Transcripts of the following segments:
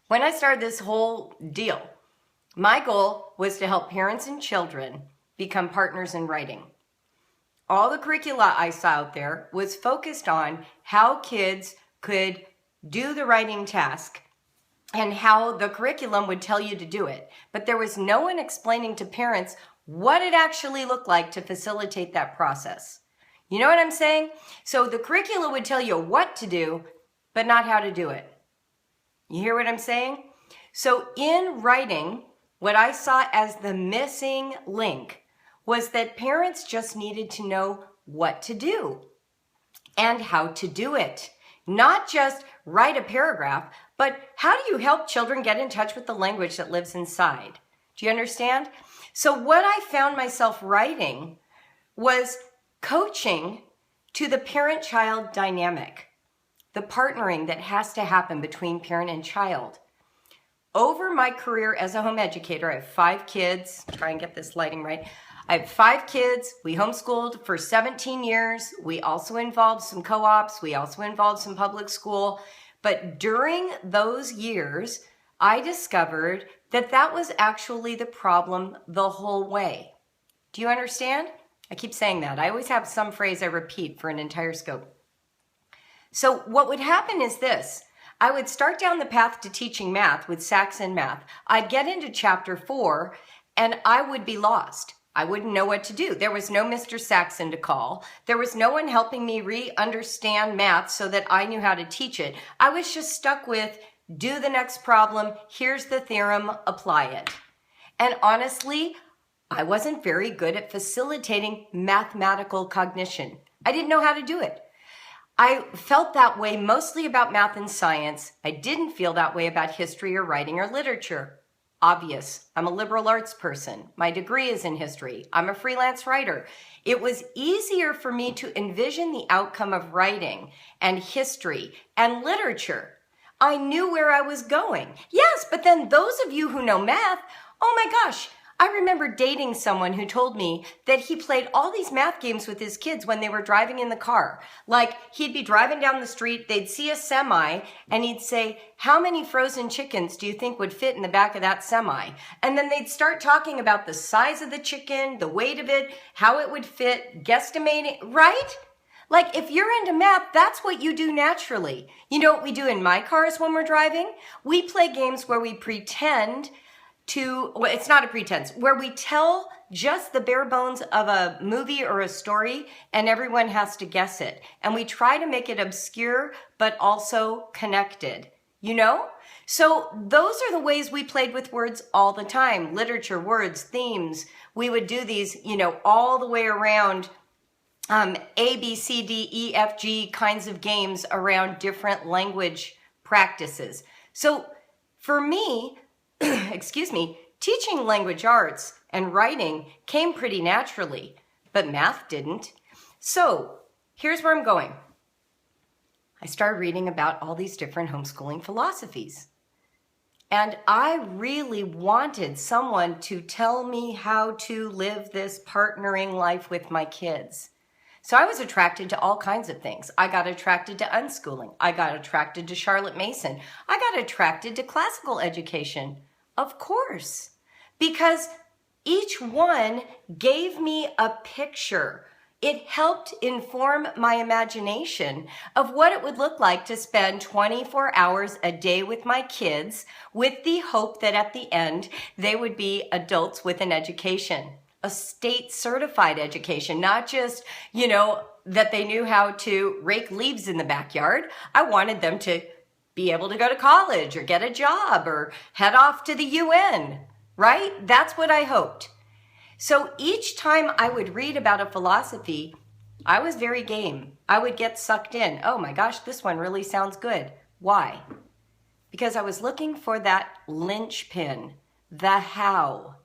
When I started this whole deal, my goal was to help parents and children become partners in writing. All the curricula I saw out there was focused on how kids could do the writing task and how the curriculum would tell you to do it. But there was no one explaining to parents what it actually looked like to facilitate that process. You know what I'm saying? So the curricula would tell you what to do, but not how to do it. You hear what I'm saying? So in writing, what I saw as the missing link was that parents just needed to know what to do and how to do it. Not just write a paragraph, but how do you help children get in touch with the language that lives inside? Do you understand? So what I found myself writing was coaching to the parent-child dynamic, the partnering that has to happen between parent and child. Over my career as a home educator, I have 5 kids. Try and get this lighting right. I have 5 kids. We homeschooled for 17 years. We also involved some co-ops. We also involved some public school. But during those years, I discovered that that was actually the problem the whole way. Do you understand? I keep saying that. I always have some phrase I repeat for an entire scope. So what would happen is this. I would start down the path to teaching math with Saxon math. I'd get into chapter 4 and I would be lost. I wouldn't know what to do. There was no Mr. Saxon to call. There was no one helping me re-understand math so that I knew how to teach it. I was just stuck with, do the next problem, here's the theorem, apply it. And honestly, I wasn't very good at facilitating mathematical cognition. I didn't know how to do it. I felt that way mostly about math and science. I didn't feel that way about history or writing or literature. Obvious. I'm a liberal arts person. My degree is in history. I'm a freelance writer. It was easier for me to envision the outcome of writing and history and literature. I knew where I was going. Yes, but then those of you who know math, oh my gosh, I remember dating someone who told me that he played all these math games with his kids when they were driving in the car. Like, he'd be driving down the street, they'd see a semi, and he'd say, how many frozen chickens do you think would fit in the back of that semi? And then they'd start talking about the size of the chicken, the weight of it, how it would fit, guesstimating, right? Like, if you're into math, that's what you do naturally. You know what we do in my cars when we're driving? We play games where we pretend well, it's not a pretense, where we tell just the bare bones of a movie or a story and everyone has to guess it. And we try to make it obscure, but also connected, you know? So those are the ways we played with words all the time. Literature, words, themes. We would do these, you know, all the way around A, B, C, D, E, F, G kinds of games around different language practices. So for me, excuse me, teaching language arts and writing came pretty naturally, but math didn't. So here's where I'm going. I started reading about all these different homeschooling philosophies. And I really wanted someone to tell me how to live this partnering life with my kids. So I was attracted to all kinds of things. I got attracted to unschooling. I got attracted to Charlotte Mason. I got attracted to classical education. Of course, because each one gave me a picture. It helped inform my imagination of what it would look like to spend 24 hours a day with my kids with the hope that at the end they would be adults with an education. A state certified education, not just, you know, that they knew how to rake leaves in the backyard. I wanted them to be able to go to college or get a job or head off to the UN, right? That's what I hoped. So each time I would read about a philosophy, I was very game. I would get sucked in. Oh my gosh, this one really sounds good. Why? Because I was looking for that linchpin, the how.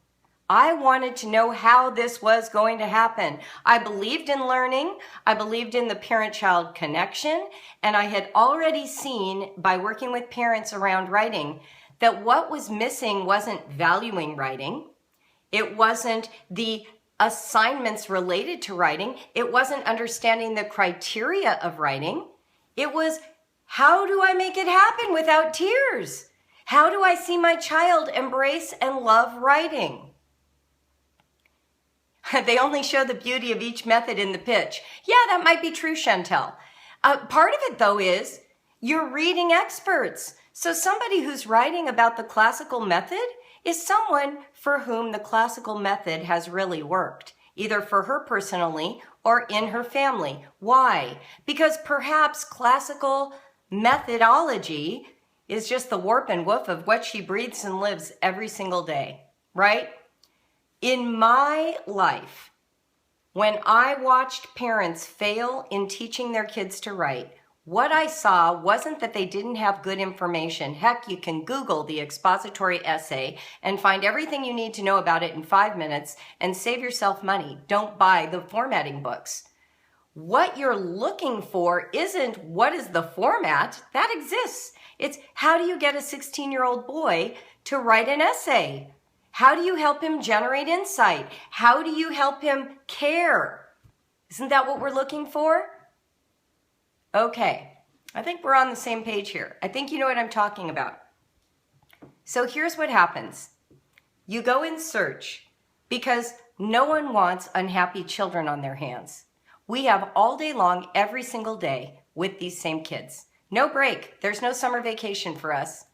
I wanted to know how this was going to happen. I believed in learning. I believed in the parent-child connection. And I had already seen by working with parents around writing that what was missing wasn't valuing writing. It wasn't the assignments related to writing. It wasn't understanding the criteria of writing. It was, how do I make it happen without tears? How do I see my child embrace and love writing? They only show the beauty of each method in the pitch. Yeah, that might be true, Chantel. Part of it, though, is you're reading experts. So somebody who's writing about the classical method is someone for whom the classical method has really worked, either for her personally or in her family. Why? Because perhaps classical methodology is just the warp and woof of what she breathes and lives every single day, right? In my life, when I watched parents fail in teaching their kids to write, what I saw wasn't that they didn't have good information. Heck, you can Google the expository essay and find everything you need to know about it in 5 minutes and save yourself money. Don't buy the formatting books. What you're looking for isn't what is the format. That exists. It's how do you get a 16-year-old boy to write an essay? How do you help him generate insight? How do you help him care? Isn't that what we're looking for? Okay, I think we're on the same page here. I think you know what I'm talking about. So here's what happens. You go in search because no one wants unhappy children on their hands. We have all day long, every single day with these same kids. No break. There's no summer vacation for us.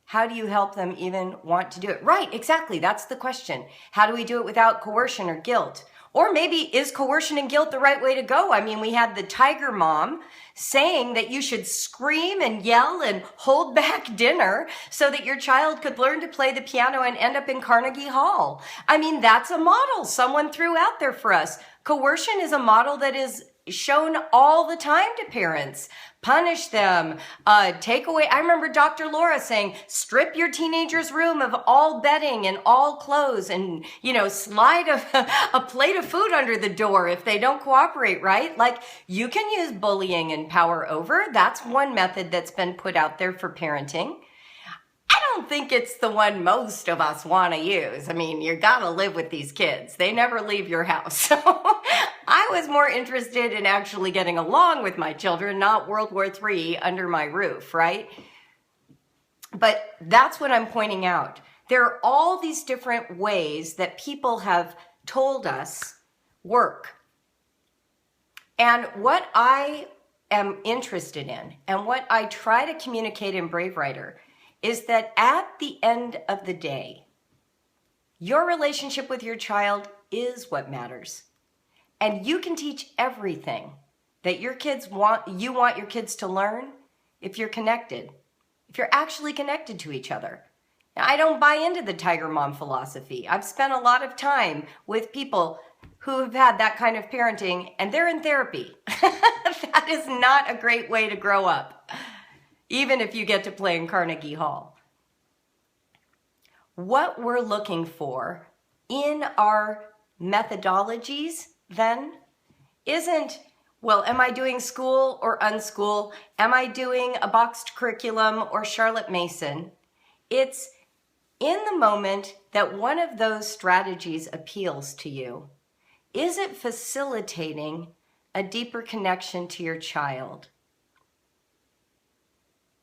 How do you help them even want to do it? Right, exactly. That's the question. How do we do it without coercion or guilt? Or maybe is coercion and guilt the right way to go? I mean, we had the tiger mom saying that you should scream and yell and hold back dinner so that your child could learn to play the piano and end up in Carnegie Hall. I mean, that's a model someone threw out there for us. Coercion is a model that is shown all the time to parents. Punish them, take away. I remember Dr. Laura saying, strip your teenager's room of all bedding and all clothes and, slide a plate of food under the door if they don't cooperate, right? Like, you can use bullying and power over. That's one method that's been put out there for parenting. I don't think it's the one most of us want to use. I mean, you got to live with these kids. They never leave your house. So I was more interested in actually getting along with my children, not World War III under my roof, right? But that's what I'm pointing out. There are all these different ways that people have told us work. And what I am interested in and what I try to communicate in BraveWriter is that at the end of the day, your relationship with your child is what matters. And you can teach everything that you want your kids to learn if you're connected, if you're actually connected to each other. Now, I don't buy into the tiger mom philosophy. I've spent a lot of time with people who have had that kind of parenting, and they're in therapy. That is not a great way to grow up, even if you get to play in Carnegie Hall. What we're looking for in our methodologies then isn't, well, am I doing school or unschool? Am I doing a boxed curriculum or Charlotte Mason? It's in the moment that one of those strategies appeals to you. Is it facilitating a deeper connection to your child?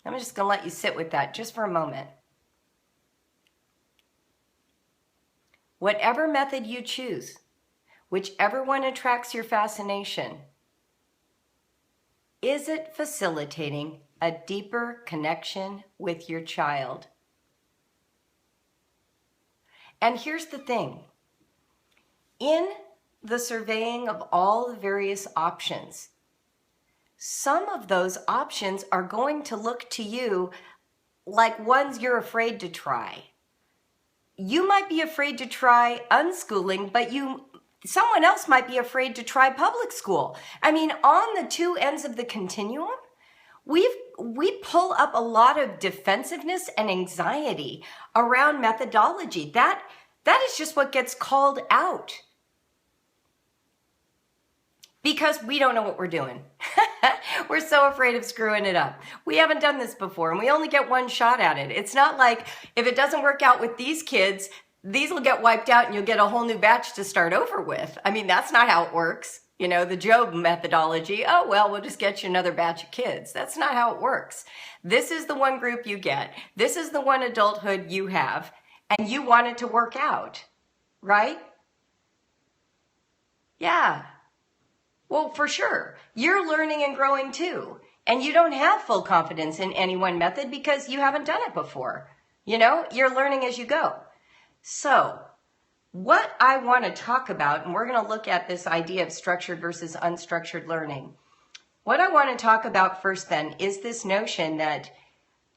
I'm just going to let you sit with that just for a moment. Whatever method you choose, whichever one attracts your fascination, is it facilitating a deeper connection with your child? And here's the thing. In the surveying of all the various options, some of those options are going to look to you like ones you're afraid to try. You might be afraid to try unschooling, but someone else might be afraid to try public school. I mean, on the two ends of the continuum, we pull up a lot of defensiveness and anxiety around methodology. That is just what gets called out. Because we don't know what we're doing. We're so afraid of screwing it up. We haven't done this before, and we only get one shot at it. It's not like if it doesn't work out with these kids, these will get wiped out and you'll get a whole new batch to start over with. I mean, that's not how it works. You know, the Job methodology, oh, well, we'll just get you another batch of kids. That's not how it works. This is the one group you get. This is the one adulthood you have, and you want it to work out, right? Yeah. Well, for sure. You're learning and growing too. And you don't have full confidence in any one method because you haven't done it before. You know, you're learning as you go. So, what I want to talk about, and we're going to look at this idea of structured versus unstructured learning. What I want to talk about first then is this notion that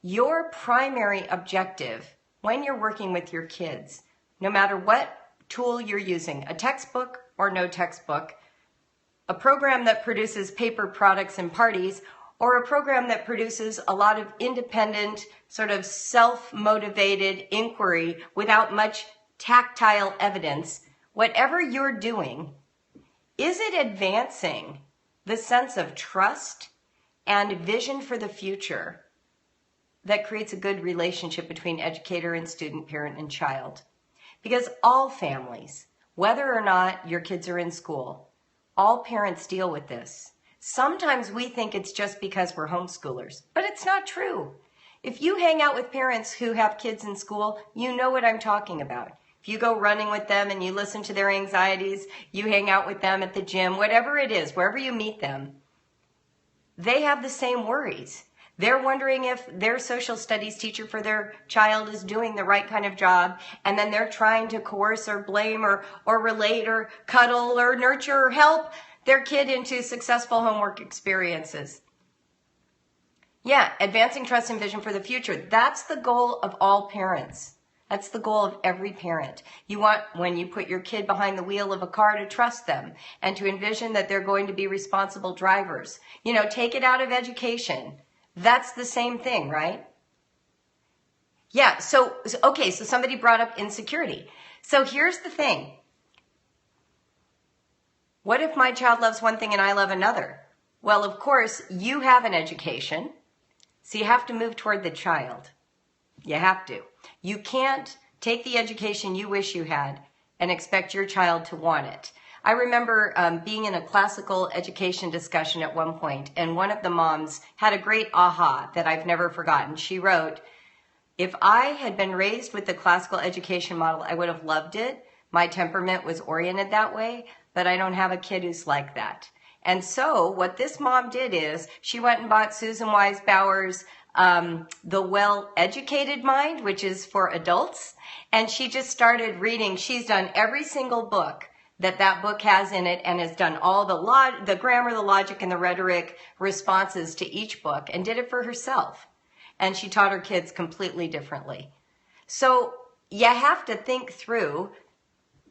your primary objective when you're working with your kids, no matter what tool you're using, a textbook or no textbook, a program that produces paper products and parties, or a program that produces a lot of independent, sort of self-motivated inquiry without much tactile evidence, whatever you're doing, is it advancing the sense of trust and vision for the future that creates a good relationship between educator and student, parent and child? Because all families, whether or not your kids are in school, all parents deal with this. Sometimes we think it's just because we're homeschoolers, but it's not true. If you hang out with parents who have kids in school, you know what I'm talking about. If you go running with them and you listen to their anxieties, you hang out with them at the gym, whatever it is, wherever you meet them, they have the same worries. They're wondering if their social studies teacher for their child is doing the right kind of job, and then they're trying to coerce or blame or relate or cuddle or nurture or help their kid into successful homework experiences. Yeah, advancing trust and vision for the future. That's the goal of all parents. That's the goal of every parent. You want, when you put your kid behind the wheel of a car, to trust them and to envision that they're going to be responsible drivers. You know, take it out of education. That's the same thing, right? Yeah, so somebody brought up insecurity. So here's the thing. What if my child loves one thing and I love another? Well, of course, you have an education, so you have to move toward the child. You have to. You can't take the education you wish you had and expect your child to want it. I remember being in a classical education discussion at one point, and one of the moms had a great aha that I've never forgotten. She wrote, "If I had been raised with the classical education model, I would have loved it. My temperament was oriented that way, but I don't have a kid who's like that." And so what this mom did is she went and bought Susan Wise Bauer's The Well-Educated Mind, which is for adults, and she just started reading. She's done every single book that book has in it, and has done all the grammar, the logic, and the rhetoric responses to each book, and did it for herself. And she taught her kids completely differently. So you have to think through,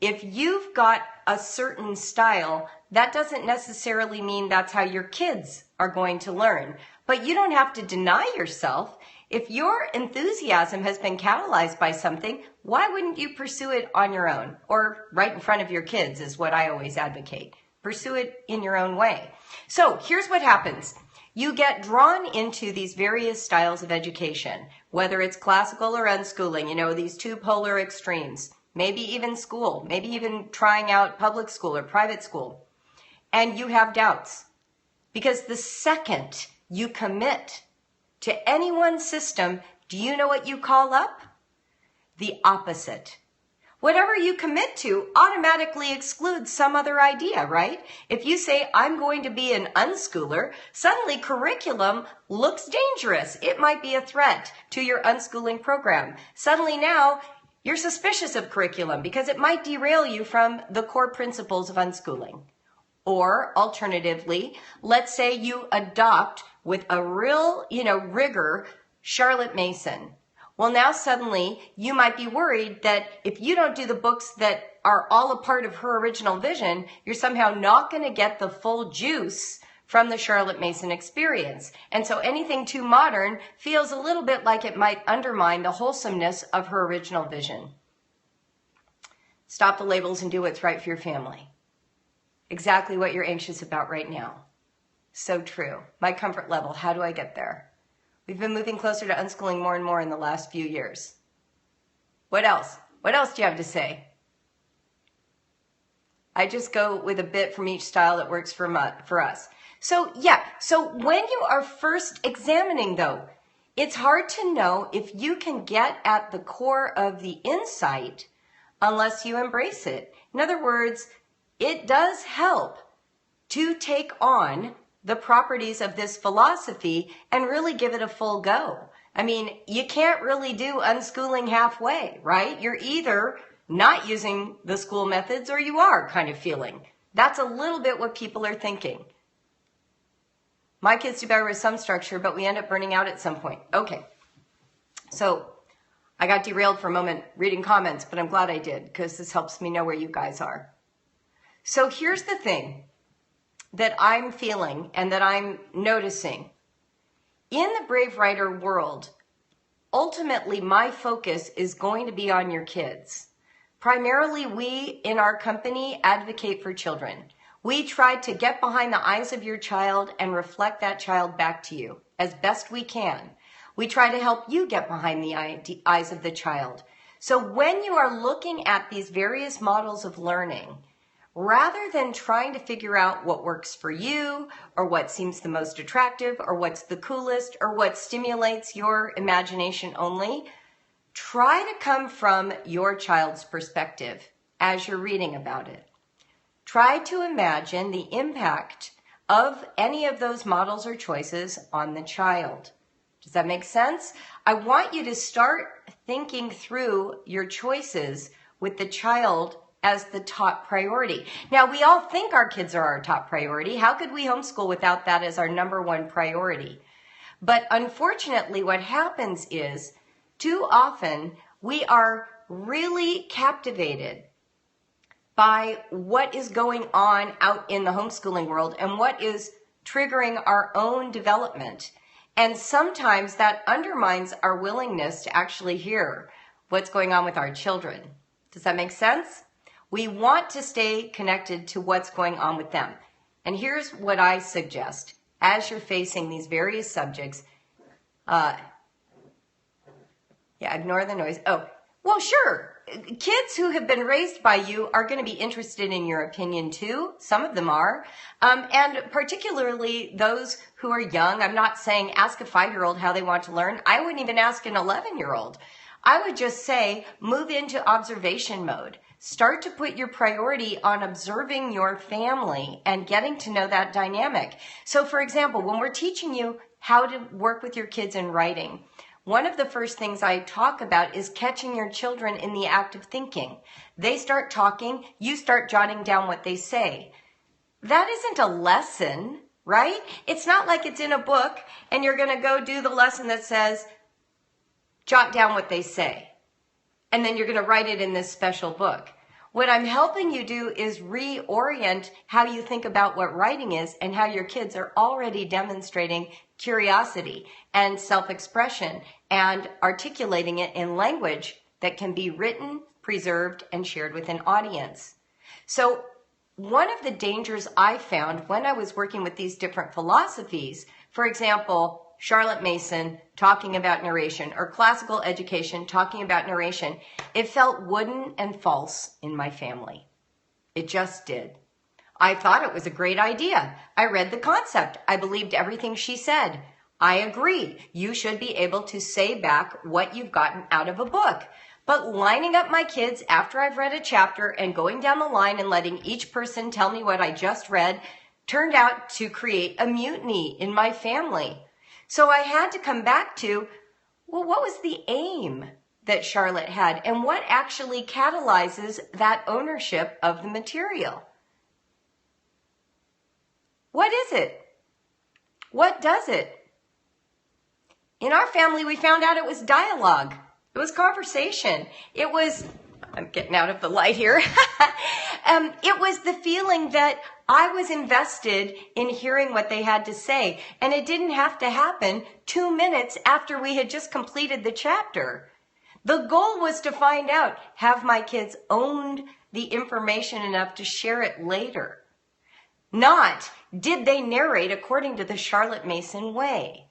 if you've got a certain style, that doesn't necessarily mean that's how your kids are going to learn. But you don't have to deny yourself. If your enthusiasm has been catalyzed by something, why wouldn't you pursue it on your own? Or right in front of your kids is what I always advocate. Pursue it in your own way. So here's what happens. You get drawn into these various styles of education, whether it's classical or unschooling, you know, these two polar extremes, maybe even school, maybe even trying out public school or private school. And you have doubts. Because the second you commit to any one system, do you know what you call up? The opposite. Whatever you commit to automatically excludes some other idea, right? If you say, I'm going to be an unschooler, suddenly curriculum looks dangerous. It might be a threat to your unschooling program. Suddenly now, you're suspicious of curriculum because it might derail you from the core principles of unschooling. Or alternatively, let's say you adopt with a real, rigor, Charlotte Mason. Well, now suddenly you might be worried that if you don't do the books that are all a part of her original vision, you're somehow not going to get the full juice from the Charlotte Mason experience. And so anything too modern feels a little bit like it might undermine the wholesomeness of her original vision. Stop the labels and do what's right for your family. Exactly what you're anxious about right now. So true. My comfort level, how do I get there? We've been moving closer to unschooling more and more in the last few years. What else? What else do you have to say? I just go with a bit from each style that works for us. So yeah, so when you are first examining though, it's hard to know if you can get at the core of the insight unless you embrace it. In other words, it does help to take on the properties of this philosophy and really give it a full go. I mean, you can't really do unschooling halfway, right? You're either not using the school methods or you are kind of feeling. That's a little bit what people are thinking. My kids do better with some structure, but we end up burning out at some point. Okay, so I got derailed for a moment reading comments, but I'm glad I did because this helps me know where you guys are. So here's the thing that I'm feeling and that I'm noticing. In the BraveWriter world, ultimately my focus is going to be on your kids. Primarily, we in our company advocate for children. We try to get behind the eyes of your child and reflect that child back to you as best we can. We try to help you get behind the eyes of the child. So when you are looking at these various models of learning, rather than trying to figure out what works for you or what seems the most attractive or what's the coolest or what stimulates your imagination only, try to come from your child's perspective as you're reading about it. Try to imagine the impact of any of those models or choices on the child. Does that make sense? I want you to start thinking through your choices with the child as the top priority. Now, we all think our kids are our top priority. How could we homeschool without that as our number one priority? But unfortunately, what happens is too often we are really captivated by what is going on out in the homeschooling world and what is triggering our own development. And sometimes that undermines our willingness to actually hear what's going on with our children. Does that make sense? We want to stay connected to what's going on with them. And here's what I suggest as you're facing these various subjects. Ignore the noise. Oh, well, sure. Kids who have been raised by you are going to be interested in your opinion too. Some of them are. And particularly those who are young. I'm not saying ask a 5-year-old how they want to learn. I wouldn't even ask an 11-year-old. I would just say move into observation mode. Start to put your priority on observing your family and getting to know that dynamic. So for example, when we're teaching you how to work with your kids in writing, one of the first things I talk about is catching your children in the act of thinking. They start talking, you start jotting down what they say. That isn't a lesson, right? It's not like it's in a book and you're going to go do the lesson that says, jot down what they say. And then you're going to write it in this special book. What I'm helping you do is reorient how you think about what writing is and how your kids are already demonstrating curiosity and self-expression and articulating it in language that can be written, preserved, and shared with an audience. So one of the dangers I found when I was working with these different philosophies, for example, Charlotte Mason talking about narration or classical education talking about narration, it felt wooden and false in my family. It just did. I thought it was a great idea. I read the concept. I believed everything she said. I agree. You should be able to say back what you've gotten out of a book. But lining up my kids after I've read a chapter and going down the line and letting each person tell me what I just read turned out to create a mutiny in my family. So I had to come back to, well, what was the aim that Charlotte had and what actually catalyzes that ownership of the material? What is it? What does it? In our family, we found out it was dialogue. It was conversation. It was, I'm getting out of the light here. It was the feeling that I was invested in hearing what they had to say. And it didn't have to happen 2 minutes after we had just completed the chapter. The goal was to find out, have my kids owned the information enough to share it later? Not, did they narrate according to the Charlotte Mason way?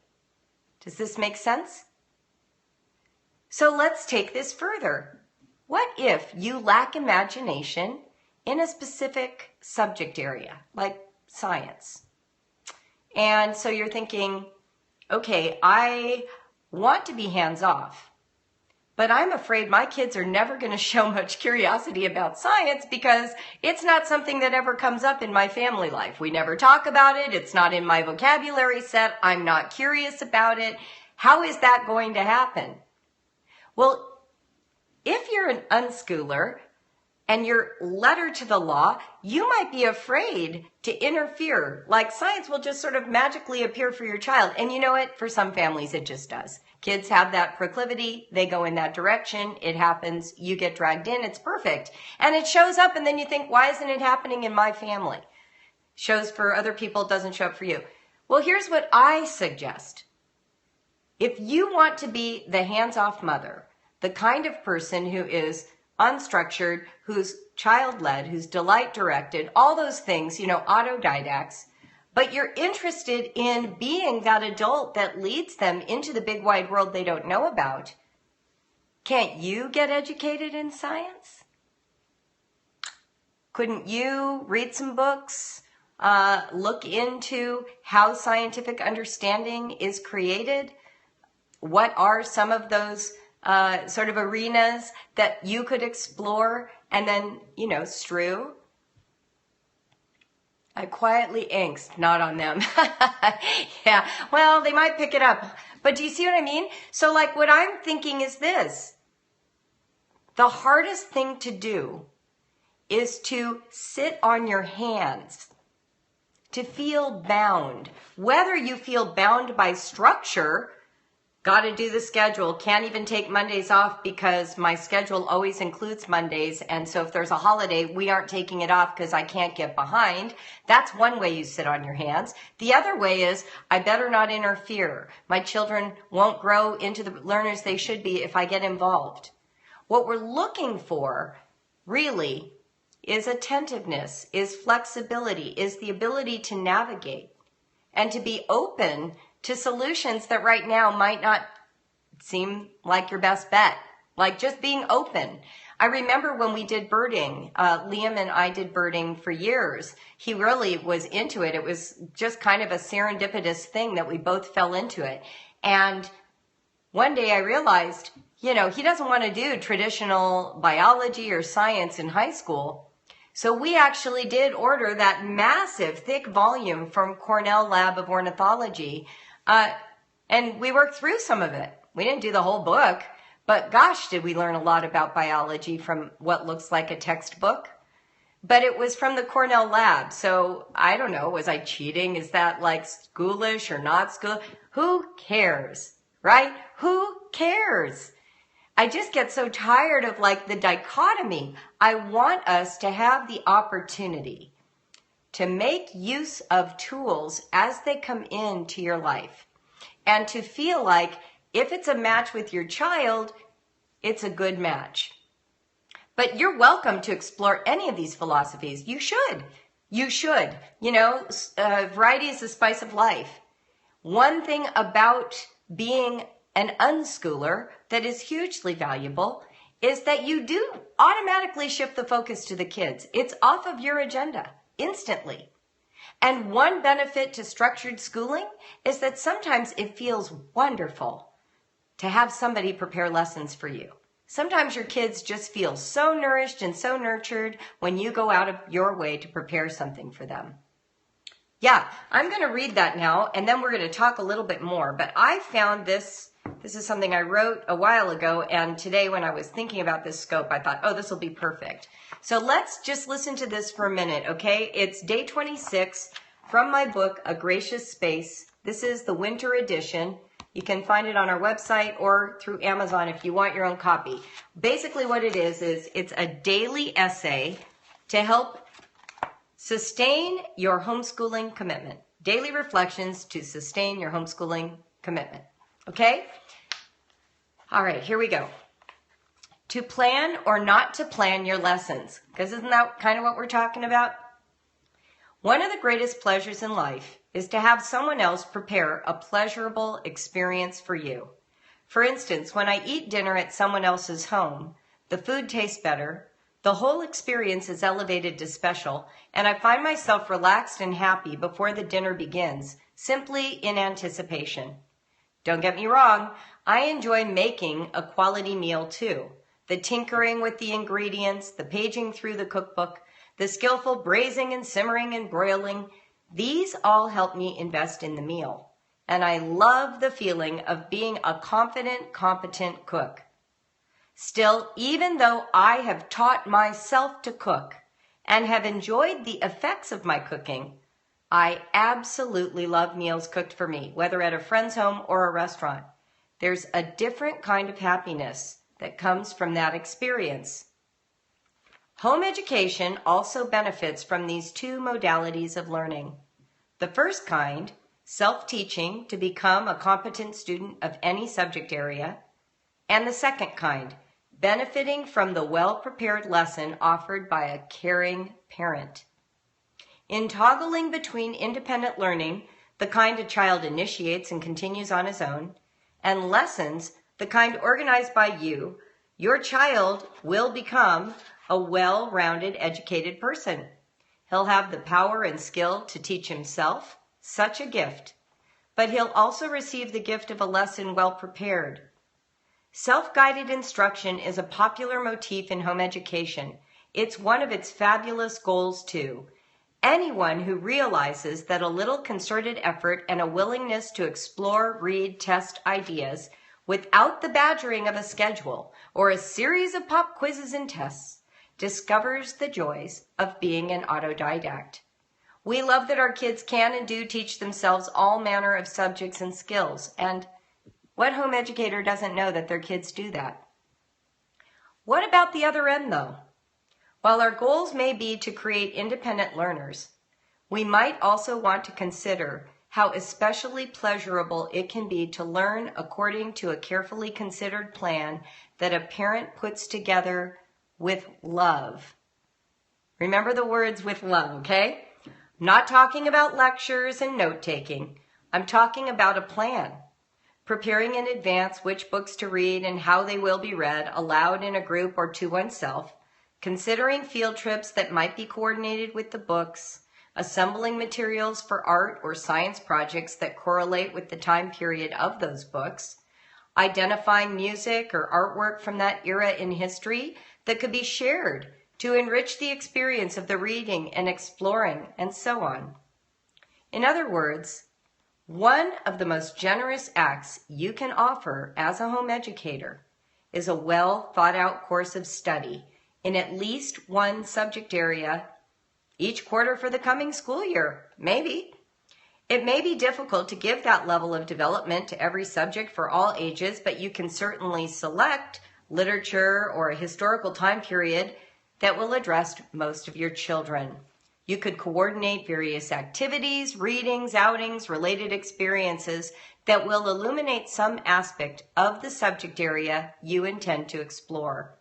Does this make sense? So let's take this further. What if you lack imagination in a specific subject area, like science. And so you're thinking, okay, I want to be hands-off, but I'm afraid my kids are never going to show much curiosity about science because it's not something that ever comes up in my family life. We never talk about it. It's not in my vocabulary set. I'm not curious about it. How is that going to happen? Well, if you're an unschooler and you're letter to the law, you might be afraid to interfere. Like science will just sort of magically appear for your child. And you know what? For some families, it just does. Kids have that proclivity. They go in that direction. It happens. You get dragged in. It's perfect. And it shows up. And then you think, why isn't it happening in my family? Shows for other people, doesn't show up for you. Well, here's what I suggest. If you want to be the hands-off mother, the kind of person who is unstructured, who's child-led, who's delight-directed, all those things, autodidacts, but you're interested in being that adult that leads them into the big wide world they don't know about, can't you get educated in science? Couldn't you read some books, look into how scientific understanding is created? What are some of those sort of arenas that you could explore and then, strew? I quietly angst, not on them. Yeah, well, they might pick it up. But do you see what I mean? So like what I'm thinking is this. The hardest thing to do is to sit on your hands, to feel bound. Whether you feel bound by structure, got to do the schedule, can't even take Mondays off because my schedule always includes Mondays. And so if there's a holiday, we aren't taking it off because I can't get behind. That's one way you sit on your hands. The other way is I better not interfere. My children won't grow into the learners they should be if I get involved. What we're looking for really is attentiveness, is flexibility, is the ability to navigate and to be open to solutions that right now might not seem like your best bet. Like just being open. I remember when we did birding, Liam and I did birding for years. He really was into it. It was just kind of a serendipitous thing that we both fell into it. And one day I realized, he doesn't want to do traditional biology or science in high school. So we actually did order that massive, thick volume from Cornell Lab of Ornithology. And we worked through some of it. We didn't do the whole book, but gosh, did we learn a lot about biology from what looks like a textbook. But it was from the Cornell Lab. So I don't know, was I cheating? Is that like schoolish or not school? Who cares, right? Who cares? I just get so tired of like the dichotomy. I want us to have the opportunity to make use of tools as they come into your life and to feel like if it's a match with your child, it's a good match. But you're welcome to explore any of these philosophies. You should. You should. Variety is the spice of life. One thing about being an unschooler that is hugely valuable is that you do automatically shift the focus to the kids. It's off of your agenda instantly. And one benefit to structured schooling is that sometimes it feels wonderful to have somebody prepare lessons for you. Sometimes your kids just feel so nourished and so nurtured when you go out of your way to prepare something for them. Yeah, I'm going to read that now, and then we're going to talk a little bit more. But I found this is something I wrote a while ago, and today when I was thinking about this scope, I thought, oh, this will be perfect. So let's just listen to this for a minute, okay? It's day 26 from my book, A Gracious Space. This is the winter edition. You can find it on our website or through Amazon if you want your own copy. Basically what it is it's a daily essay to help sustain your homeschooling commitment. Daily reflections to sustain your homeschooling commitment. Okay? All right, here we go. To plan or not to plan your lessons. Because isn't that kind of what we're talking about? One of the greatest pleasures in life is to have someone else prepare a pleasurable experience for you. For instance, when I eat dinner at someone else's home, the food tastes better, The whole experience is elevated to special, and I find myself relaxed and happy before the dinner begins, simply in anticipation. Don't get me wrong, I enjoy making a quality meal too. The tinkering with the ingredients, the paging through the cookbook, the skillful braising and simmering and broiling, these all help me invest in the meal. And I love the feeling of being a confident, competent cook. Still, even though I have taught myself to cook and have enjoyed the effects of my cooking, I absolutely love meals cooked for me, whether at a friend's home or a restaurant. There's a different kind of happiness that comes from that experience. Home education also benefits from these two modalities of learning. The first kind, self-teaching to become a competent student of any subject area, and the second kind, benefiting from the well-prepared lesson offered by a caring parent. In toggling between independent learning, the kind a child initiates and continues on his own, and lessons, the kind organized by you, your child will become a well-rounded, educated person. He'll have the power and skill to teach himself, such a gift, but he'll also receive the gift of a lesson well prepared. Self-guided instruction is a popular motif in home education. It's one of its fabulous goals too. Anyone who realizes that a little concerted effort and a willingness to explore, read, test ideas without the badgering of a schedule or a series of pop quizzes and tests discovers the joys of being an autodidact. We love that our kids can and do teach themselves all manner of subjects and skills, and what home educator doesn't know that their kids do that? What about the other end, though? While our goals may be to create independent learners, we might also want to consider how especially pleasurable it can be to learn according to a carefully considered plan that a parent puts together with love. Remember the words with love, okay? I'm not talking about lectures and note-taking. I'm talking about a plan. Preparing in advance which books to read and how they will be read aloud in a group or to oneself, considering field trips that might be coordinated with the books, assembling materials for art or science projects that correlate with the time period of those books, identifying music or artwork from that era in history that could be shared to enrich the experience of the reading and exploring, and so on. In other words, one of the most generous acts you can offer as a home educator is a well thought out course of study in at least one subject area each quarter for the coming school year, maybe. It may be difficult to give that level of development to every subject for all ages, but you can certainly select literature or a historical time period that will address most of your children. You could coordinate various activities, readings, outings, related experiences that will illuminate some aspect of the subject area you intend to explore.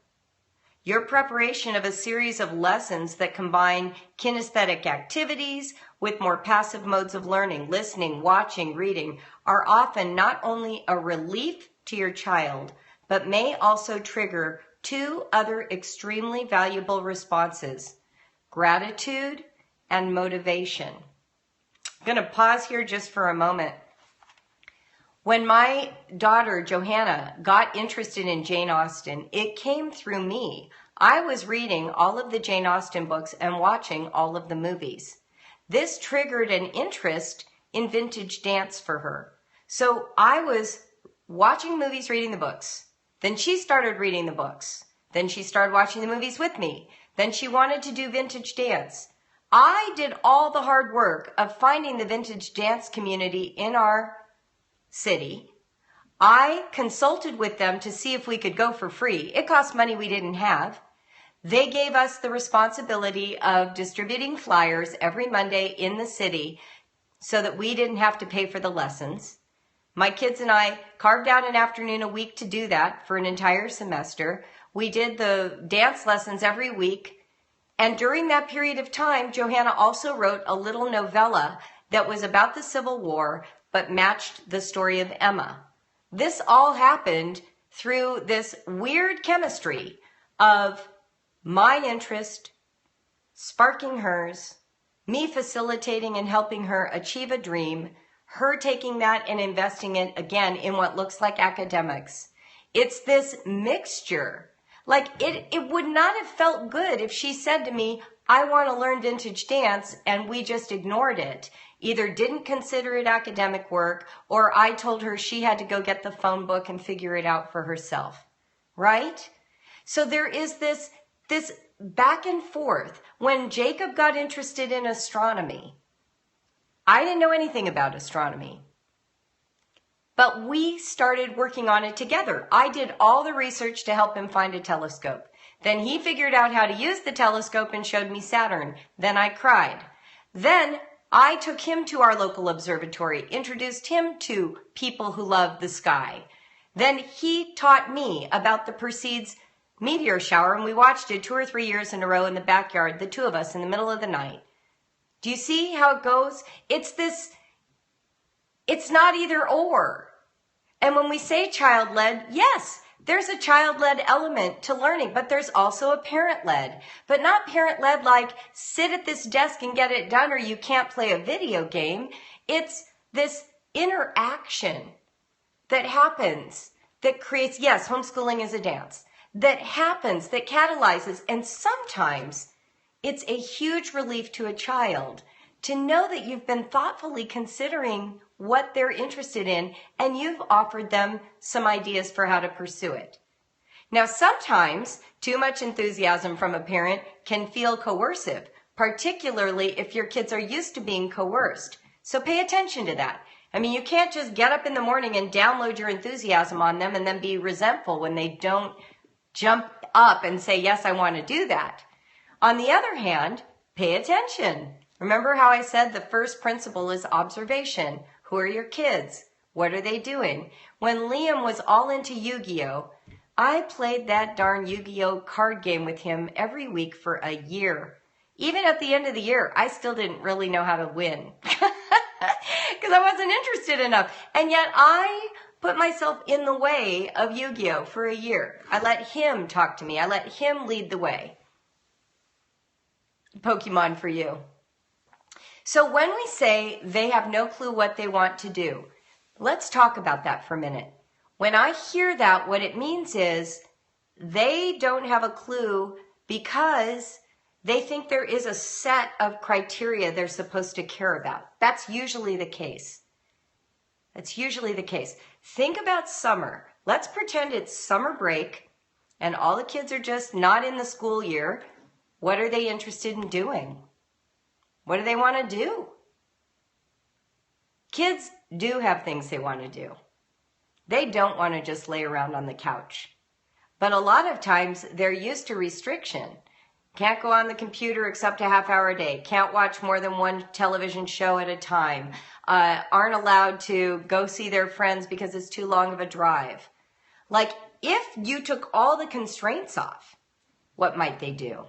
Your preparation of a series of lessons that combine kinesthetic activities with more passive modes of learning, listening, watching, reading, are often not only a relief to your child, but may also trigger two other extremely valuable responses: gratitude and motivation. I'm going to pause here just for a moment. When my daughter, Johanna, got interested in Jane Austen, it came through me. I was reading all of the Jane Austen books and watching all of the movies. This triggered an interest in vintage dance for her. So I was watching movies, reading the books. Then she started reading the books. Then she started watching the movies with me. Then she wanted to do vintage dance. I did all the hard work of finding the vintage dance community in our city. I consulted with them to see if we could go for free. It cost money we didn't have. They gave us the responsibility of distributing flyers every Monday in the city so that we didn't have to pay for the lessons. My kids and I carved out an afternoon a week to do that for an entire semester. We did the dance lessons every week. And during that period of time, Johanna also wrote a little novella that was about the Civil War, but matched the story of Emma. This all happened through this weird chemistry of my interest sparking hers, me facilitating and helping her achieve a dream, her taking that and investing it again in what looks like academics. It's this mixture. Like it would not have felt good if she said to me, I want to learn vintage dance, and we just ignored it. Either didn't consider it academic work, or I told her she had to go get the phone book and figure it out for herself. Right? So there is this back and forth. When Jacob got interested in astronomy, I didn't know anything about astronomy, but we started working on it together. I did all the research to help him find a telescope. Then he figured out how to use the telescope and showed me Saturn. Then I cried. Then I took him to our local observatory, introduced him to people who love the sky. Then he taught me about the Perseids meteor shower, and we watched it 2 or 3 years in a row in the backyard, the two of us in the middle of the night. Do you see how it goes? It's not either or. And when we say child-led, yes, there's a child-led element to learning, but there's also a parent-led. But not parent-led like sit at this desk and get it done or you can't play a video game. It's this interaction that happens that creates, yes, homeschooling is a dance, that happens, that catalyzes, and sometimes it's a huge relief to a child to know that you've been thoughtfully considering what they're interested in and you've offered them some ideas for how to pursue it. Now, sometimes too much enthusiasm from a parent can feel coercive, particularly if your kids are used to being coerced. So pay attention to that. I mean, you can't just get up in the morning and download your enthusiasm on them and then be resentful when they don't jump up and say, yes, I want to do that. On the other hand, pay attention. Remember how I said the first principle is observation. Who are your kids? What are they doing? When Liam was all into Yu-Gi-Oh, I played that darn Yu-Gi-Oh card game with him every week for a year. Even at the end of the year, I still didn't really know how to win because I wasn't interested enough. And yet I put myself in the way of Yu-Gi-Oh for a year. I let him talk to me. I let him lead the way. Pokemon for you. So when we say they have no clue what they want to do, let's talk about that for a minute. When I hear that, what it means is they don't have a clue because they think there is a set of criteria they're supposed to care about. That's usually the case. That's usually the case. Think about summer. Let's pretend it's summer break and all the kids are just not in the school year. What are they interested in doing? What do they want to do? Kids do have things they want to do. They don't want to just lay around on the couch. But a lot of times they're used to restriction. Can't go on the computer except a half hour a day. Can't watch more than one television show at a time. Aren't allowed to go see their friends because it's too long of a drive. Like, if you took all the constraints off, what might they do?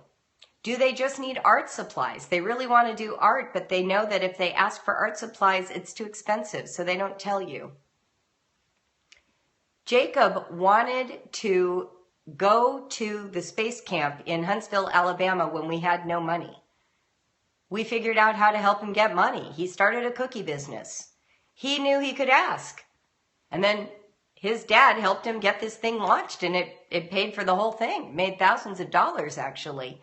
Do they just need art supplies? They really want to do art, but they know that if they ask for art supplies, it's too expensive, so they don't tell you. Jacob wanted to go to the space camp in Huntsville, Alabama when we had no money. We figured out how to help him get money. He started a cookie business. He knew he could ask. And then his dad helped him get this thing launched, and it paid for the whole thing. Made thousands of dollars, actually.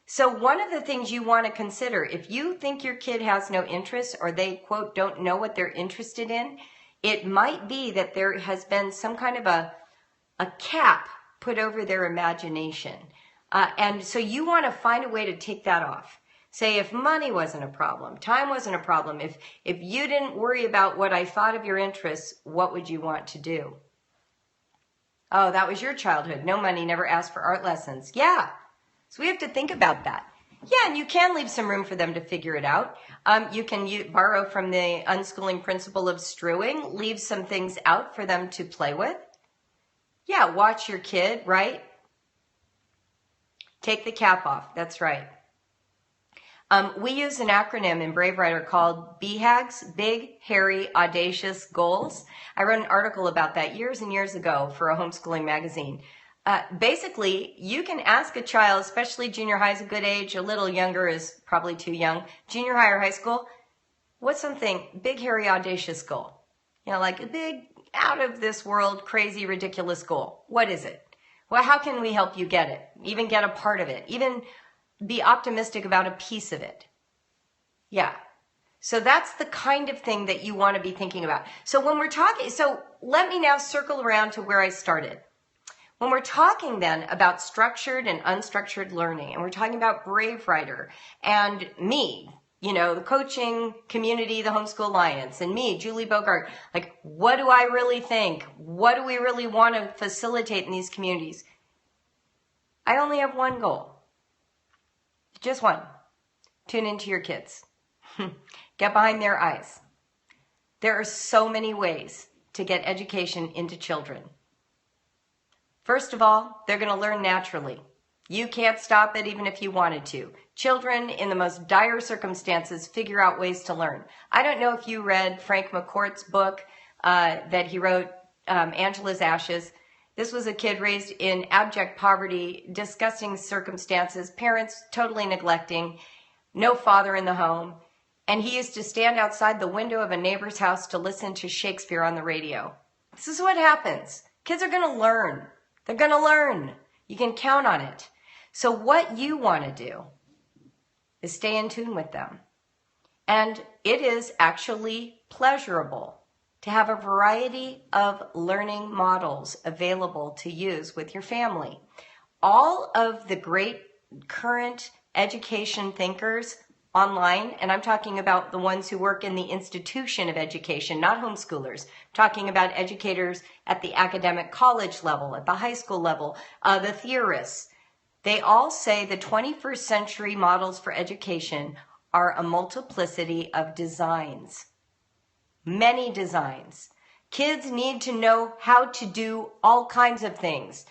So one of the things you want to consider, if you think your kid has no interest or they, quote, don't know what they're interested in, it might be that there has been some kind of a cap put over their imagination. And so you want to find a way to take that off. Say if money wasn't a problem, time wasn't a problem, if you didn't worry about what I thought of your interests, what would you want to do? Oh, that was your childhood. No money, never asked for art lessons. Yeah. So we have to think about that. Yeah, and you can leave some room for them to figure it out. You can borrow from the unschooling principle of strewing, leave some things out for them to play with. Yeah, watch your kid, right? Take the cap off. That's right. We use an acronym in BraveWriter called BHAGs, Big, Hairy, Audacious Goals. I wrote an article about that years and years ago for a homeschooling magazine. basically, you can ask a child, especially junior high is a good age, a little younger is probably too young, junior high or high school, what's something, big, hairy, audacious goal? You know, like a big, out of this world, crazy, ridiculous goal. What is it? Well, how can we help you get it? Even get a part of it? Even be optimistic about a piece of it? Yeah. So that's the kind of thing that you want to be thinking about. So when we're talking, so let me now circle around to where I started. When we're talking then about structured and unstructured learning, and we're talking about BraveWriter and me, you know, the coaching community, the Homeschool Alliance, and me, Julie Bogart, like, what do I really think? What do we really want to facilitate in these communities? I only have one goal. Just one. Tune into your kids. Get behind their eyes. There are so many ways to get education into children. First of all, they're going to learn naturally. You can't stop it even if you wanted to. Children in the most dire circumstances figure out ways to learn. I don't know if you read Frank McCourt's book that he wrote, Angela's Ashes. This was a kid raised in abject poverty, disgusting circumstances, parents totally neglecting, no father in the home. And he used to stand outside the window of a neighbor's house to listen to Shakespeare on the radio. This is what happens. Kids are going to learn. They're going to learn. You can count on it. So what you want to do is stay in tune with them. And it is actually pleasurable to have a variety of learning models available to use with your family. All of the great current education thinkers online, and I'm talking about the ones who work in the institution of education, not homeschoolers. I'm talking about educators at the academic college level, at the high school level, the theorists. They all say the 21st century models for education are a multiplicity of designs. Many designs. Kids need to know how to do all kinds of things.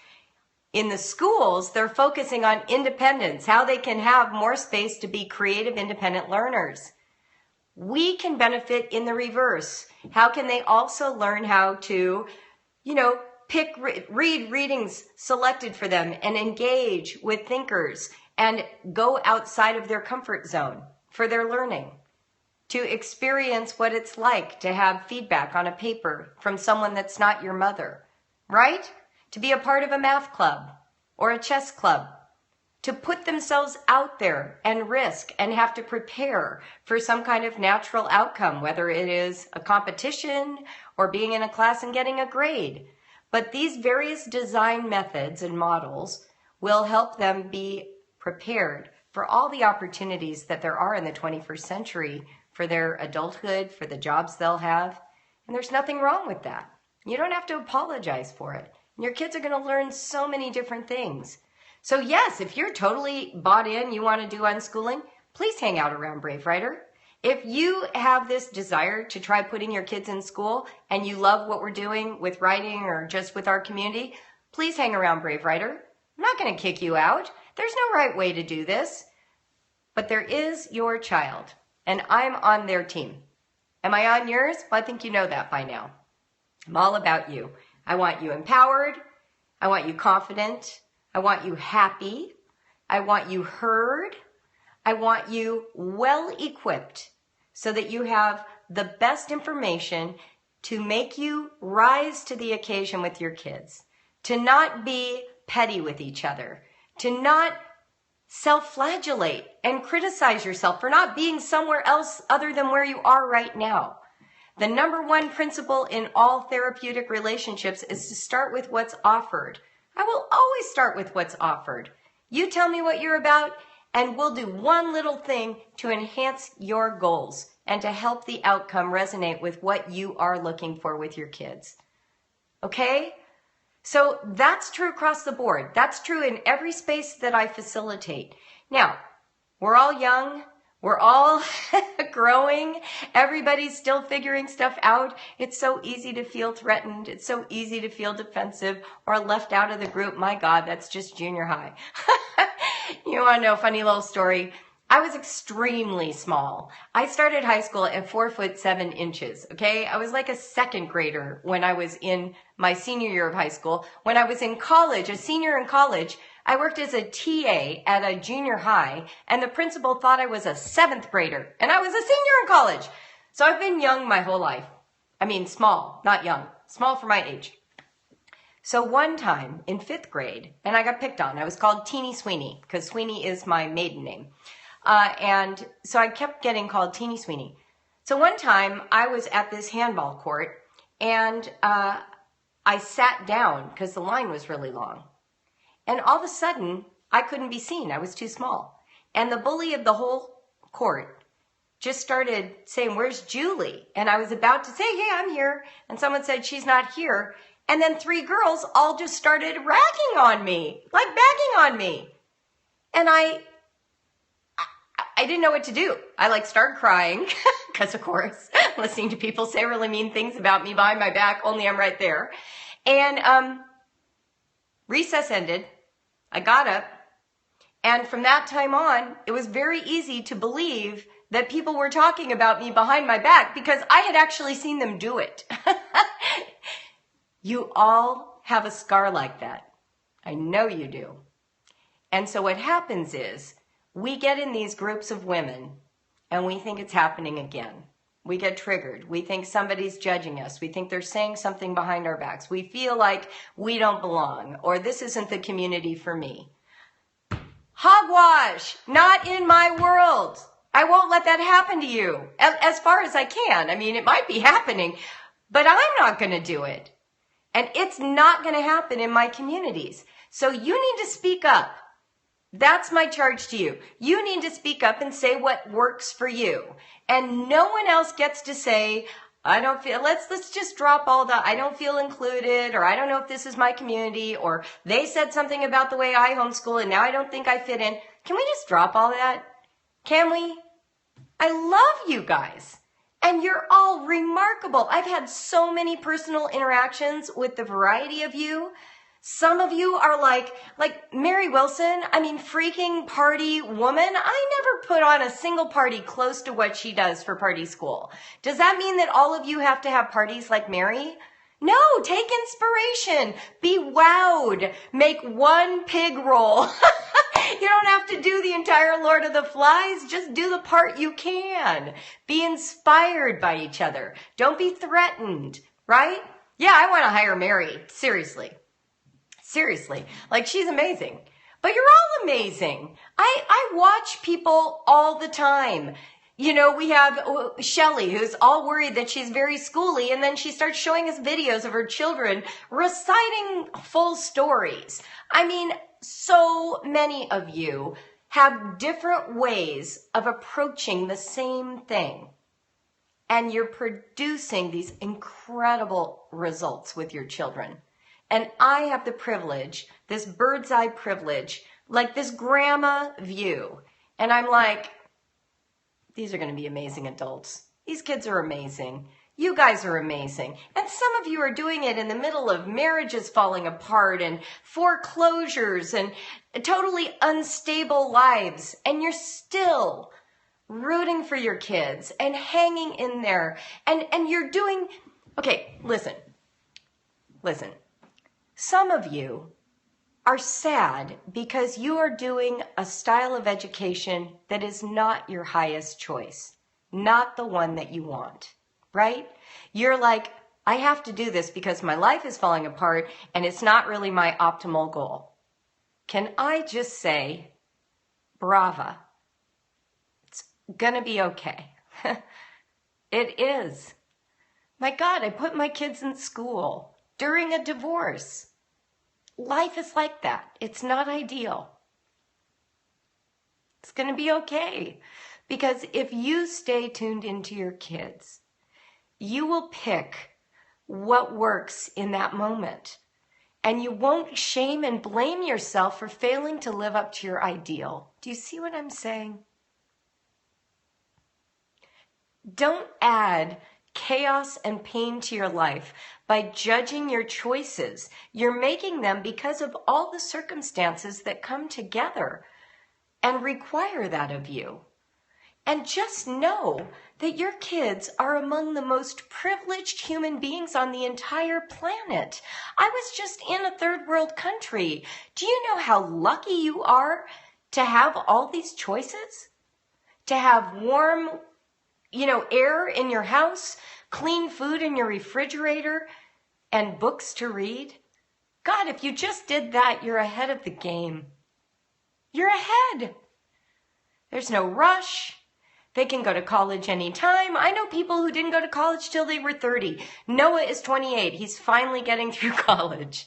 In the schools, they're focusing on independence, how they can have more space to be creative, independent learners. We can benefit in the reverse. How can they also learn how to, read readings selected for them and engage with thinkers and go outside of their comfort zone for their learning, to experience what it's like to have feedback on a paper from someone that's not your mother, right? To be a part of a math club or a chess club, to put themselves out there and risk and have to prepare for some kind of natural outcome, whether it is a competition or being in a class and getting a grade. But these various design methods and models will help them be prepared for all the opportunities that there are in the 21st century for their adulthood, for the jobs they'll have. And there's nothing wrong with that. You don't have to apologize for it. Your kids are going to learn so many different things. So yes, if you're totally bought in, you want to do unschooling, please hang out around BraveWriter. If you have this desire to try putting your kids in school and you love what we're doing with writing or just with our community, please hang around BraveWriter. I'm not going to kick you out. There's no right way to do this. But there is your child, and I'm on their team. Am I on yours? Well, I think you know that by now. I'm all about you. I want you empowered. I want you confident. I want you happy. I want you heard. I want you well equipped so that you have the best information to make you rise to the occasion with your kids, to not be petty with each other, to not self-flagellate and criticize yourself for not being somewhere else other than where you are right now. The number one principle in all therapeutic relationships is to start with what's offered. I will always start with what's offered. You tell me what you're about, and we'll do one little thing to enhance your goals and to help the outcome resonate with what you are looking for with your kids. Okay? So that's true across the board. That's true in every space that I facilitate. Now, we're all young. We're all growing. Everybody's still figuring stuff out. It's so easy to feel threatened. It's so easy to feel defensive or left out of the group. My God, that's just junior high. You want to know a funny little story? I was extremely small. I started high school at 4'7". Okay. I was like a second grader when I was in my senior year of high school. When I was in college, a senior in college, I worked as a TA at a junior high, and the principal thought I was a seventh grader, and I was a senior in college. So I've been young my whole life. I mean, small, not young, small for my age. So one time in 5th grade, and I got picked on, I was called Teeny Sweeney because Sweeney is my maiden name. And so I kept getting called Teeny Sweeney. So one time I was at this handball court, and I sat down because the line was really long. And all of a sudden, I couldn't be seen. I was too small. And the bully of the whole court just started saying, "Where's Julie?" And I was about to say, "Hey, I'm here." And someone said, "She's not here." And then 3 girls all just started ragging on me, like bagging on me. And I didn't know what to do. I started crying because, of course, listening to people say really mean things about me behind my back, only I'm right there. And recess ended. I got up. And from that time on, it was very easy to believe that people were talking about me behind my back because I had actually seen them do it. You all have a scar like that. I know you do. And so what happens is we get in these groups of women and we think it's happening again. We get triggered. We think somebody's judging us. We think they're saying something behind our backs. We feel like we don't belong or this isn't the community for me. Hogwash! Not in my world. I won't let that happen to you as far as I can. I mean, it might be happening, but I'm not going to do it. And it's not going to happen in my communities. So you need to speak up. That's my charge to you. You need to speak up and say what works for you. And no one else gets to say, I don't feel, let's just drop all the, I don't feel included, or I don't know if this is my community, or they said something about the way I homeschool and now I don't think I fit in. Can we just drop all that? Can we? I love you guys. And you're all remarkable. I've had so many personal interactions with the variety of you. Some of you are like Mary Wilson, I mean, freaking party woman. I never put on a single party close to what she does for party school. Does that mean that all of you have to have parties like Mary? No, take inspiration. Be wowed. Make one pig roll. You don't have to do the entire Lord of the Flies. Just do the part you can. Be inspired by each other. Don't be threatened, right? Yeah, I want to hire Mary. Seriously. Like, she's amazing. But you're all amazing. I watch people all the time. You know, we have Shelly, who's all worried that she's very schooly, and then she starts showing us videos of her children reciting full stories. I mean, so many of you have different ways of approaching the same thing. And you're producing these incredible results with your children. And I have the privilege, this bird's eye privilege, like this grandma view. And I'm like, these are going to be amazing adults. These kids are amazing. You guys are amazing. And some of you are doing it in the middle of marriages falling apart and foreclosures and totally unstable lives. And you're still rooting for your kids and hanging in there. And you're doing, okay, listen. Some of you are sad because you are doing a style of education that is not your highest choice, not the one that you want, right? You're like, I have to do this because my life is falling apart and it's not really my optimal goal. Can I just say, brava, it's gonna be okay. It is. My God, I put my kids in school during a divorce. Life is like that. It's not ideal. It's going to be okay. Because if you stay tuned into your kids, you will pick what works in that moment. And you won't shame and blame yourself for failing to live up to your ideal. Do you see what I'm saying? Don't add chaos and pain to your life by judging your choices. You're making them because of all the circumstances that come together. and require that of you. And just know that your kids are among the most privileged human beings on the entire planet. I was just in a third world country. Do you know how lucky you are to have all these choices? To have warm, air in your house, clean food in your refrigerator, and books to read? God, if you just did that, you're ahead of the game. You're ahead. There's no rush. They can go to college anytime. I know people who didn't go to college till they were 30. Noah is 28. He's finally getting through college.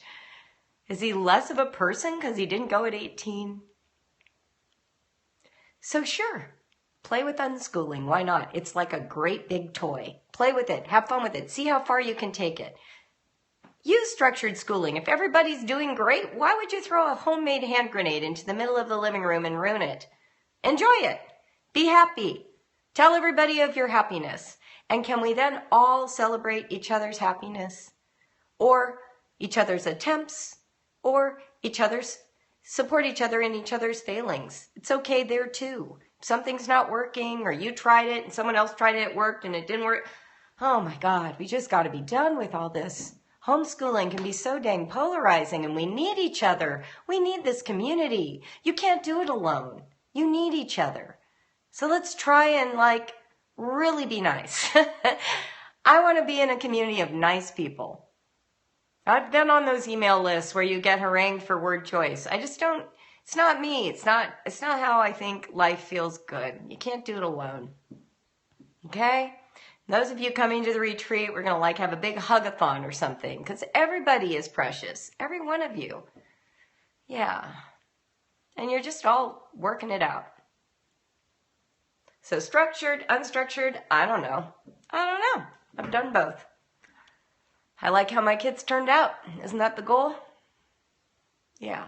Is he less of a person because he didn't go at 18? So sure, play with unschooling. Why not? It's like a great big toy. Play with it. Have fun with it. See how far you can take it. Use structured schooling. If everybody's doing great, why would you throw a homemade hand grenade into the middle of the living room and ruin it? Enjoy it. Be happy. Tell everybody of your happiness. And can we then all celebrate each other's happiness? Or each other's attempts? Or support each other in each other's failings? It's okay there too. If something's not working, or you tried it and someone else tried it, it worked and it didn't work. Oh my God, we just got to be done with all this. Homeschooling can be so dang polarizing, and we need each other. We need this community. You can't do it alone. You need each other. So let's try and really be nice. I want to be in a community of nice people. I've been on those email lists where you get harangued for word choice. I just don't, it's not me. It's not how I think life feels good. You can't do it alone. Okay? Those of you coming to the retreat, we're going to have a big hug-a-thon or something, because everybody is precious. Every one of you. Yeah. And you're just all working it out. So structured, unstructured, I don't know. I've done both. I like how my kids turned out. Isn't that the goal? Yeah.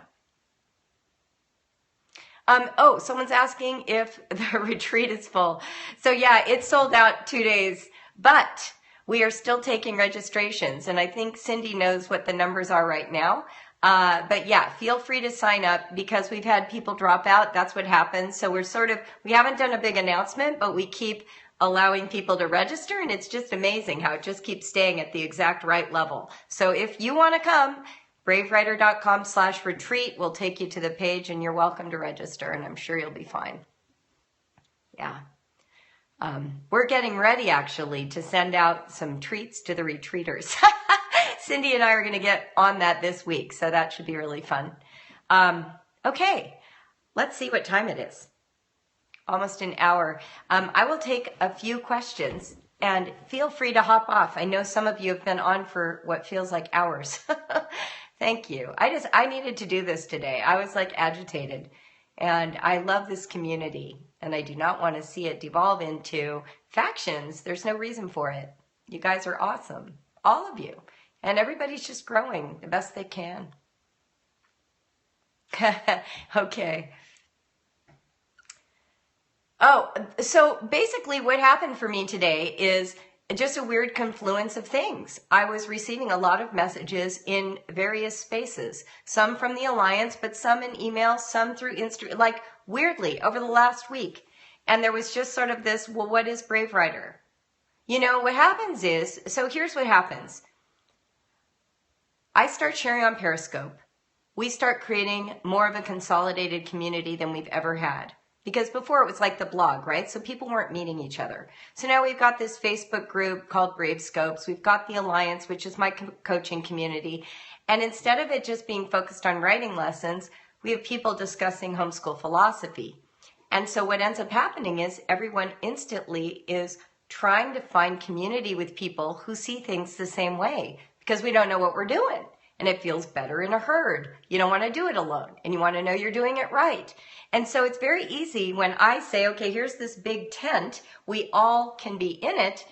Someone's asking if the retreat is full. So yeah, it's sold out 2 days, but we are still taking registrations. And I think Cindy knows what the numbers are right now. But yeah, feel free to sign up, because we've had people drop out. That's what happens. So we haven't done a big announcement, but we keep allowing people to register, and it's just amazing how it just keeps staying at the exact right level. So if you want to come, BraveWriter.com/retreat will take you to the page, and you're welcome to register, and I'm sure you'll be fine. Yeah. We're getting ready, actually, to send out some treats to the retreaters. Cindy and I are going to get on that this week, so that should be really fun. Okay, let's see what time it is. Almost an hour. I will take a few questions, and feel free to hop off. I know some of you have been on for what feels like hours. Thank you. I needed to do this today. I was agitated, and I love this community, and I do not want to see it devolve into factions. There's no reason for it. You guys are awesome, all of you. And everybody's just growing the best they can. Okay. So basically what happened for me today is just a weird confluence of things. I was receiving a lot of messages in various spaces, some from the Alliance, but some in email, some through Instagram, weirdly over the last week. And there was just sort of this, well, what is BraveWriter? What happens is, so here's what happens. I start sharing on Periscope. We start creating more of a consolidated community than we've ever had. Because before it was like the blog, right? So people weren't meeting each other. So now we've got this Facebook group called Bravescopes. We've got the Alliance, which is my coaching community. And instead of it just being focused on writing lessons, we have people discussing homeschool philosophy. And so what ends up happening is everyone instantly is trying to find community with people who see things the same way, because we don't know what we're doing. And it feels better in a herd. You don't want to do it alone, and you want to know you're doing it right. And so it's very easy when I say, okay, here's this big tent, we all can be in it,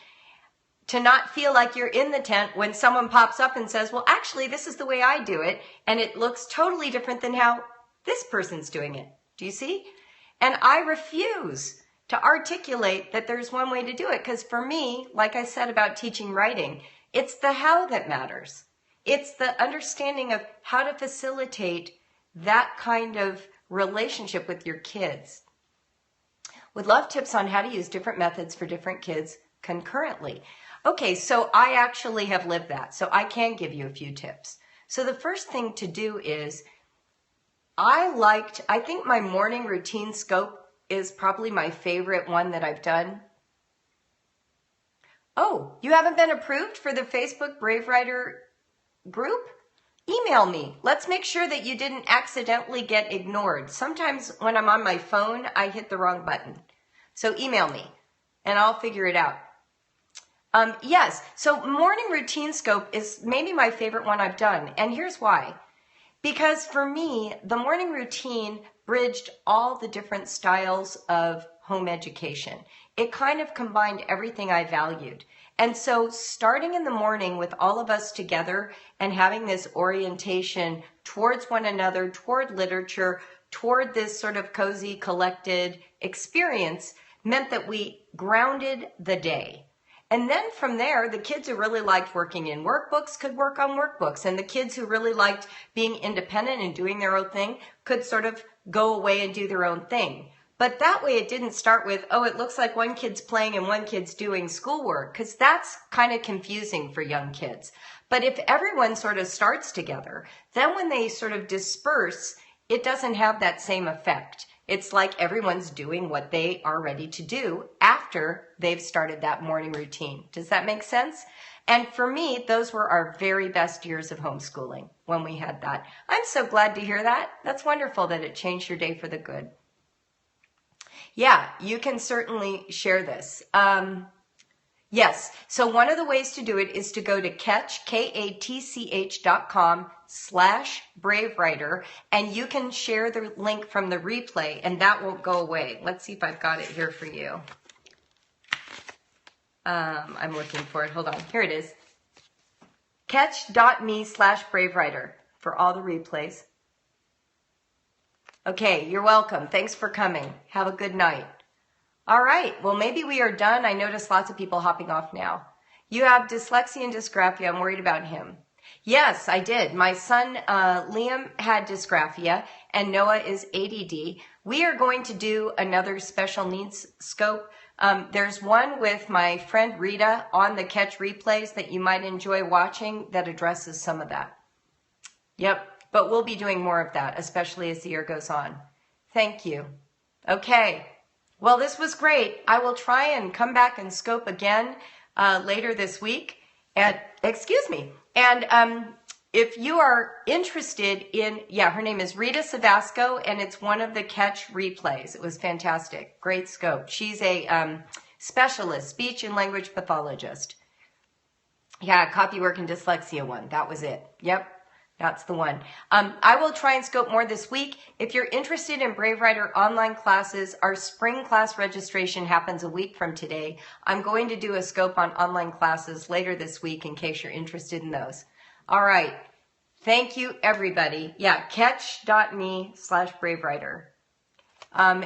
to not feel like you're in the tent when someone pops up and says, well, actually, this is the way I do it, and it looks totally different than how this person's doing it. Do you see? And I refuse to articulate that there's one way to do it, because for me, like I said about teaching writing, it's the how that matters. It's the understanding of how to facilitate that kind of relationship with your kids. Would love tips on how to use different methods for different kids concurrently. Okay, so I actually have lived that, so I can give you a few tips. So the first thing to do is, I think my morning routine scope is probably my favorite one that I've done. Oh, you haven't been approved for the Facebook BraveWriter group? Email me. Let's make sure that you didn't accidentally get ignored. Sometimes when I'm on my phone, I hit the wrong button. So email me and I'll figure it out. Yes, so morning routine scope is maybe my favorite one I've done. And here's why. Because for me, the morning routine bridged all the different styles of home education. It kind of combined everything I valued. And so starting in the morning with all of us together and having this orientation towards one another, toward literature, toward this sort of cozy, collected experience meant that we grounded the day. And then from there, the kids who really liked working in workbooks could work on workbooks. And the kids who really liked being independent and doing their own thing could sort of go away and do their own thing. But that way it didn't start with, oh, it looks like one kid's playing and one kid's doing schoolwork, because that's kind of confusing for young kids. But if everyone sort of starts together, then when they sort of disperse, it doesn't have that same effect. It's like everyone's doing what they are ready to do after they've started that morning routine. Does that make sense? And for me, those were our very best years of homeschooling when we had that. I'm so glad to hear that. That's wonderful that it changed your day for the good. Yeah, you can certainly share this. Yes, so one of the ways to do it is to go to katch.com/BraveWriter, and you can share the link from the replay, and that won't go away. Let's see if I've got it here for you. I'm looking for it. Hold on. Here it is. Katch.me/BraveWriter for all the replays. Okay, you're welcome. Thanks for coming. Have a good night. All right, well, maybe we are done. I noticed lots of people hopping off now. You have dyslexia and dysgraphia. I'm worried about him. Yes, I did. My son, Liam, had dysgraphia, and Noah is ADD. We are going to do another special needs scope. There's one with my friend Rita on the Catch replays that you might enjoy watching that addresses some of that. Yep, but we'll be doing more of that, especially as the year goes on. Thank you. Okay. Well, this was great. I will try and come back and scope again later this week. And if you are interested in, her name is Rita Savasco, and it's one of the Catch replays. It was fantastic. Great scope. She's a specialist, speech and language pathologist. Yeah, copywork and dyslexia one. That was it. Yep. That's the one. I will try and scope more this week. If you're interested in BraveWriter online classes, our spring class registration happens a week from today. I'm going to do a scope on online classes later this week in case you're interested in those. All right. Thank you, everybody. Yeah, katch.me/BraveWriter.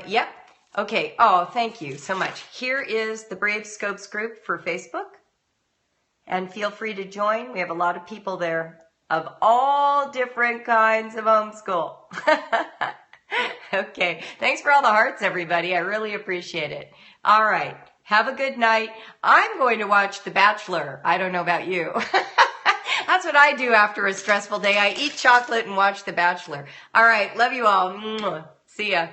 Yep. Okay. Oh, thank you so much. Here is the Brave Scopes group for Facebook. And feel free to join. We have a lot of people there of all different kinds of homeschool. Okay. Thanks for all the hearts, everybody. I really appreciate it. All right. Have a good night. I'm going to watch The Bachelor. I don't know about you. That's what I do after a stressful day. I eat chocolate and watch The Bachelor. All right. Love you all. See ya.